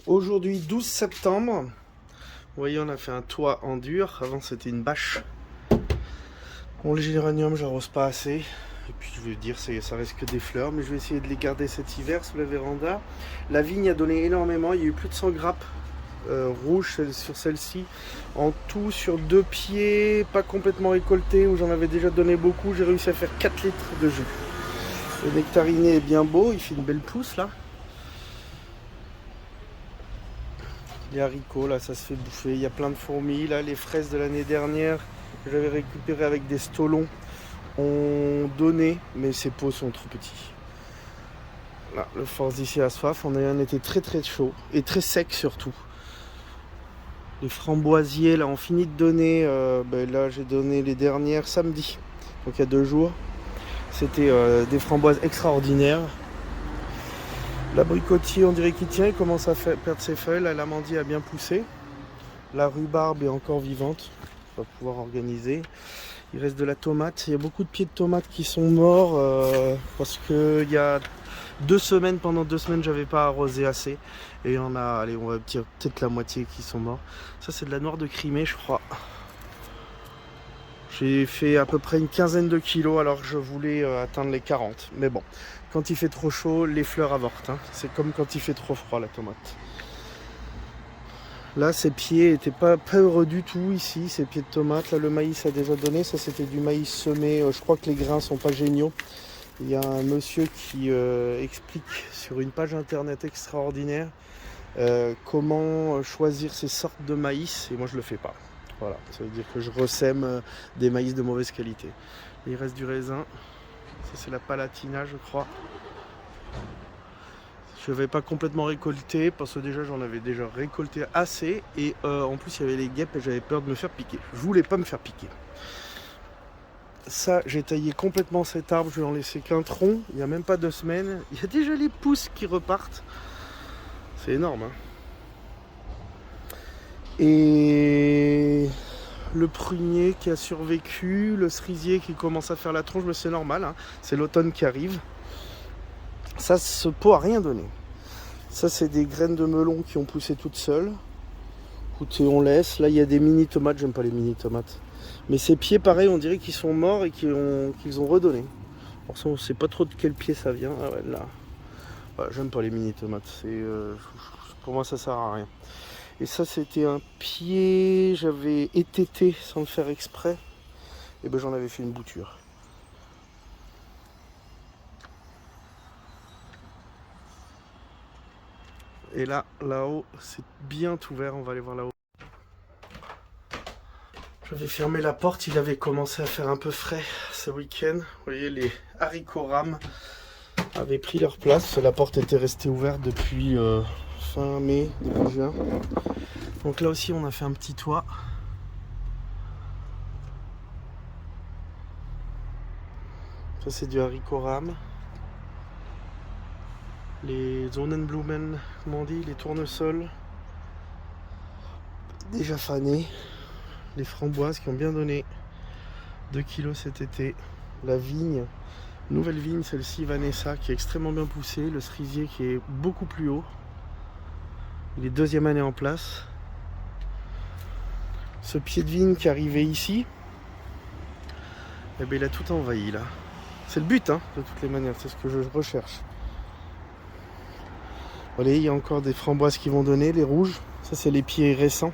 Aujourd'hui 12 septembre, vous voyez on a fait un toit en dur, avant c'était une bâche. Bon, les géraniums j'arrose pas assez, et puis je vais dire ça reste que des fleurs, mais je vais essayer de les garder cet hiver sous la véranda. La vigne a donné énormément, il y a eu plus de 100 grappes rouges sur celle-ci. En tout sur 2 pieds, pas complètement récoltés, où j'en avais déjà donné beaucoup, j'ai réussi à faire 4 litres de jus. Le nectariné est bien beau, il fait une belle pousse là. Les haricots, là, ça se fait bouffer. Il y a plein de fourmis. Là, les fraises de l'année dernière, que j'avais récupérées avec des stolons, ont donné, mais ces pots sont trop petits. Là, le force d'ici à soif, on a eu un été très très chaud et très sec surtout. Les framboisiers, là, ont fini de donner. Là, j'ai donné les dernières samedi, donc il y a 2 jours. C'était des framboises extraordinaires. L'abricotier, on dirait qu'il tient, il commence à perdre ses feuilles. La l'amandie a bien poussé. La rhubarbe est encore vivante. On va pouvoir organiser. Il reste de la tomate. Il y a beaucoup de pieds de tomates qui sont morts parce que il y a 2 semaines, pendant 2 semaines, j'avais pas arrosé assez. Et il y en a, allez, on va dire peut-être la moitié qui sont morts. Ça, c'est de la noire de Crimée, je crois. J'ai fait à peu près une quinzaine de kilos alors que je voulais atteindre les 40. Mais bon, quand il fait trop chaud, les fleurs avortent. Hein. C'est comme quand il fait trop froid, la tomate. Là, ces pieds n'étaient pas heureux du tout ici, ces pieds de tomate. Là, le maïs a déjà donné. Ça, c'était du maïs semé. Je crois que les grains sont pas géniaux. Il y a un monsieur qui explique sur une page internet extraordinaire comment choisir ces sortes de maïs. Et moi, je le fais pas. Voilà, ça veut dire que je ressème des maïs de mauvaise qualité. Et il reste du raisin. Ça, c'est la palatina, je crois. Je ne vais pas complètement récolter parce que déjà j'en avais déjà récolté assez. Et en plus, il y avait les guêpes et j'avais peur de me faire piquer. Je voulais pas me faire piquer. Ça, j'ai taillé complètement cet arbre. Je vais en laisser qu'un tronc. Il n'y a même pas 2 semaines. Il y a déjà les pousses qui repartent. C'est énorme, hein. Et le prunier qui a survécu, le cerisier qui commence à faire la tronche, mais c'est normal, hein. C'est l'automne qui arrive. Ça, ce pot a rien donné. Ça, c'est des graines de melon qui ont poussé toutes seules. Écoutez, on laisse. Là, il y a des mini tomates. J'aime pas les mini tomates. Mais ces pieds, pareil, on dirait qu'ils sont morts et qu'ils ont redonné. Alors, on sait pas trop de quel pied ça vient. Ah ouais, là. Ouais, j'aime pas les mini tomates. Pour moi, ça sert à rien. Et ça, c'était un pied, j'avais étété sans le faire exprès. Et ben j'en avais fait une bouture. Et là-haut, c'est bien ouvert, on va aller voir là-haut. J'avais fermé la porte, il avait commencé à faire un peu frais ce week-end. Vous voyez, les haricots rames avaient pris leur place. La porte était restée ouverte depuis fin mai, début juin. Donc là aussi, on a fait un petit toit. Ça, c'est du haricot rame. Les Sonnenblumen, comment on dit, les tournesols. Déjà fanés. Les framboises qui ont bien donné 2 kilos cet été. La vigne, nouvelle vigne, celle-ci, Vanessa, qui est extrêmement bien poussée. Le cerisier qui est beaucoup plus haut. Il est 2e année en place. Ce pied de vigne qui arrivait ici, eh bien, il a tout envahi là. C'est le but, hein, de toutes les manières, c'est ce que je recherche. Voilà, il y a encore des framboises qui vont donner, les rouges. Ça, c'est les pieds récents.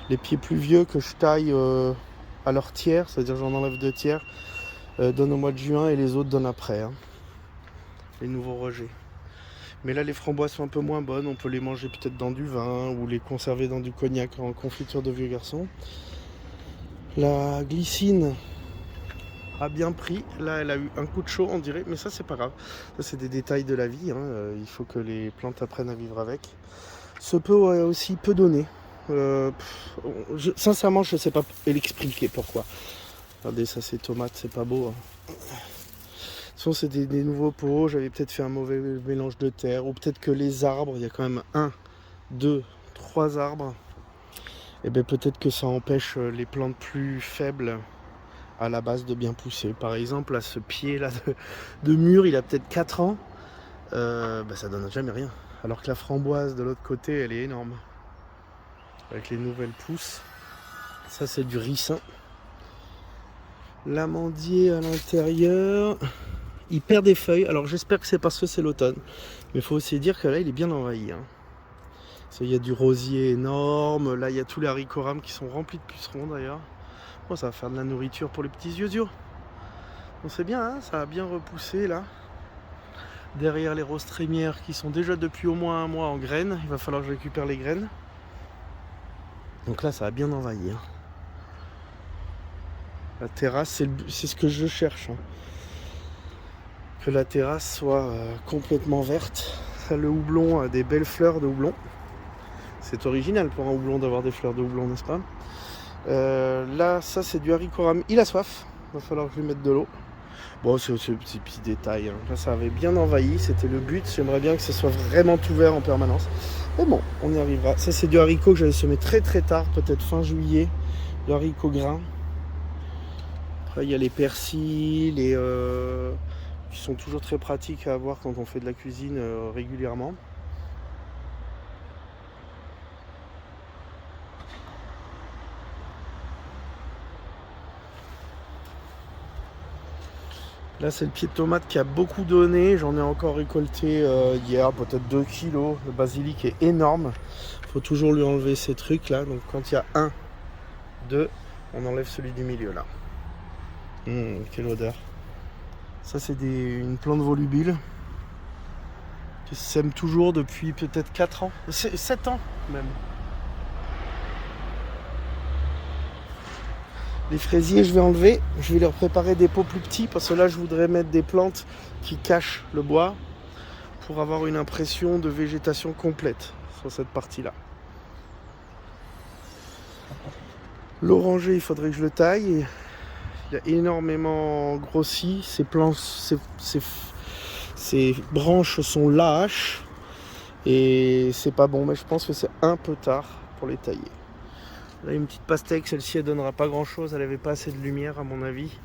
Les pieds plus vieux que je taille à leur tiers, c'est-à-dire j'en enlève 2 tiers, donnent au mois de juin et les autres donnent après. Hein. Les nouveaux rejets. Mais là, les framboises sont un peu moins bonnes. On peut les manger peut-être dans du vin ou les conserver dans du cognac en confiture de vieux garçon. La glycine a bien pris. Là, elle a eu un coup de chaud, on dirait. Mais ça, c'est pas grave. Ça, c'est des détails de la vie. Hein. Il faut que les plantes apprennent à vivre avec. Ce pot a aussi peu donné. Sincèrement, je ne sais pas l'expliquer pourquoi. Regardez, ça, c'est tomate. C'est pas beau. Hein. De toute façon, c'est des nouveaux pots, j'avais peut-être fait un mauvais mélange de terre, ou peut-être que les arbres, il y a quand même 1, 2, 3 arbres, et bien peut-être que ça empêche les plantes plus faibles à la base de bien pousser. Par exemple, là, ce pied là de mur, il a peut-être 4 ans, ça donne jamais rien. Alors que la framboise de l'autre côté, elle est énorme. Avec les nouvelles pousses. Ça, c'est du ricin. L'amandier à l'intérieur, il perd des feuilles. Alors j'espère que c'est parce que c'est l'automne. Mais il faut aussi dire que là, il est bien envahi. Hein. Il y a du rosier énorme. Là, il y a tous les haricots rames qui sont remplis de pucerons d'ailleurs. Bon, ça va faire de la nourriture pour les petits yeux. On sait bien, hein, ça a bien repoussé là. Derrière les roses trémières qui sont déjà depuis au moins un mois en graines. Il va falloir que je récupère les graines. Donc là, ça a bien envahi. Hein. La terrasse, c'est ce que je cherche. Hein. Que la terrasse soit complètement verte. Le houblon a des belles fleurs de houblon. C'est original pour un houblon d'avoir des fleurs de houblon, n'est-ce pas? Là, ça c'est du haricot rame. Il a soif. Il va falloir que je lui mette de l'eau. Bon, c'est des petits détails. Hein. Là, ça avait bien envahi. C'était le but. J'aimerais bien que ce soit vraiment tout vert en permanence. Mais bon, on y arrivera. Ça, c'est du haricot que j'avais semé très très tard, peut-être fin juillet. Du haricot grain. Après, il y a les persils, qui sont toujours très pratiques à avoir quand on fait de la cuisine régulièrement. Là, c'est le pied de tomate qui a beaucoup donné. J'en ai encore récolté hier, peut-être 2 kilos. Le basilic est énorme. Il faut toujours lui enlever ces trucs là. Donc quand il y a 1, 2, on enlève celui du milieu là. Quelle odeur. Ça, c'est une plante volubile qui sème toujours depuis peut-être 4 ans. 7 ans même. Les fraisiers, je vais enlever. Je vais leur préparer des pots plus petits parce que là, je voudrais mettre des plantes qui cachent le bois pour avoir une impression de végétation complète sur cette partie-là. L'oranger, il faudrait que je le taille. Il a énormément grossi. Ses branches sont lâches et c'est pas bon. Mais je pense que c'est un peu tard pour les tailler. Là, une petite pastèque, celle-ci elle donnera pas grand chose, elle avait pas assez de lumière à mon avis.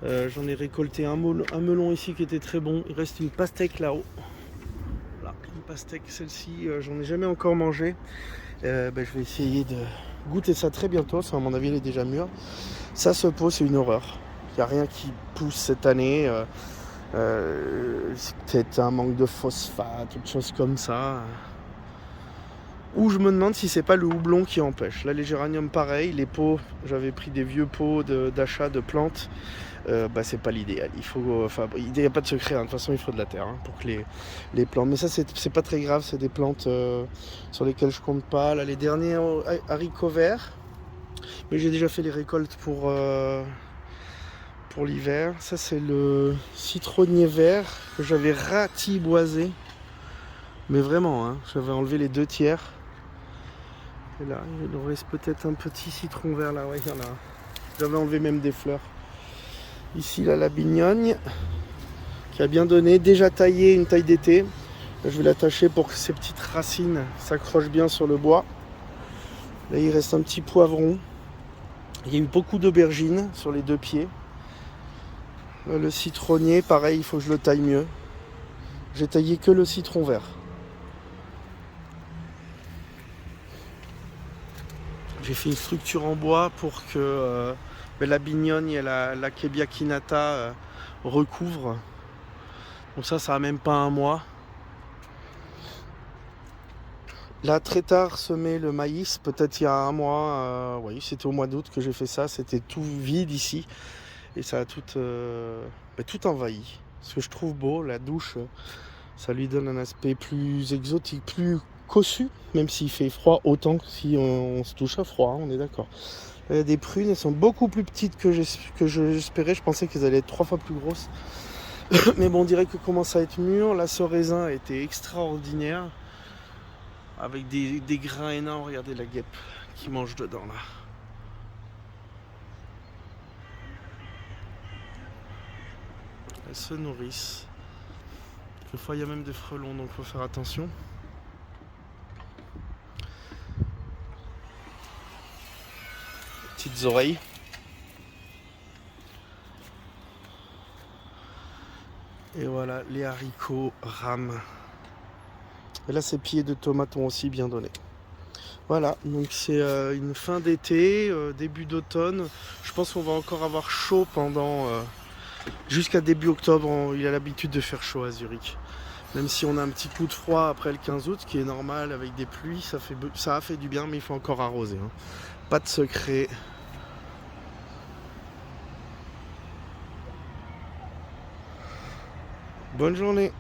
J'en ai récolté un melon ici qui était très bon, il reste une pastèque là-haut. Voilà, une pastèque, celle-ci j'en ai jamais encore mangé. Je vais essayer de goûter ça très bientôt, ça à mon avis elle est déjà mûre. Ça, ce pot c'est une horreur, il n'y a rien qui pousse cette année. C'est peut-être un manque de phosphate, toutes choses comme ça. Ou je me demande si c'est pas le houblon qui empêche. Là, les géraniums, pareil. Les pots, j'avais pris des vieux pots d'achat de plantes. C'est pas l'idéal. Il n'y a pas de secret. Hein. De toute façon, il faut de la terre pour que les plantes. Mais ça, c'est pas très grave. C'est des plantes sur lesquelles je compte pas. Là, les derniers haricots verts. Mais j'ai déjà fait les récoltes pour l'hiver. Ça, c'est le citronnier vert que j'avais ratiboisé. Mais vraiment, hein, j'avais enlevé les 2 tiers. Et là, il nous reste peut-être un petit citron vert là, ouais, il y en a. J'avais enlevé même des fleurs. Ici, là, la bignonne qui a bien donné, déjà taillé une taille d'été. Là, je vais l'attacher pour que ces petites racines s'accrochent bien sur le bois. Là, il reste un petit poivron. Il y a eu beaucoup d'aubergines sur les 2 pieds. Là, le citronnier, pareil, il faut que je le taille mieux. J'ai taillé que le citron vert. J'ai fait une structure en bois pour que la bignonne et la kebiakinata recouvrent. Donc ça a même pas un mois. Là, très tard semé le maïs, peut-être il y a un mois. Oui, c'était au mois d'août que j'ai fait ça. C'était tout vide ici. Et ça a tout envahi. Ce que je trouve beau, la douche, ça lui donne un aspect plus exotique, plus cossu, même s'il fait froid autant que si on se touche à froid, hein, on est d'accord. Il y a des prunes, elles sont beaucoup plus petites que j'espérais. Je pensais qu'elles allaient être 3 fois plus grosses. Mais bon, on dirait que commence à être mûr. La raisin a été extraordinaire. Avec des grains énormes. Regardez la guêpe qui mange dedans là. Elles se nourrissent. Des fois, il y a même des frelons, donc il faut faire attention. Petites oreilles. Et voilà, les haricots rames. Et là, ces pieds de tomates ont aussi bien donné. Voilà, donc c'est une fin d'été, début d'automne. Je pense qu'on va encore avoir chaud pendant jusqu'à début octobre. Il a l'habitude de faire chaud à Zurich. Même si on a un petit coup de froid après le 15 août, ce qui est normal avec des pluies, ça a fait du bien, mais il faut encore arroser. Hein. Pas de secret. Bonne journée.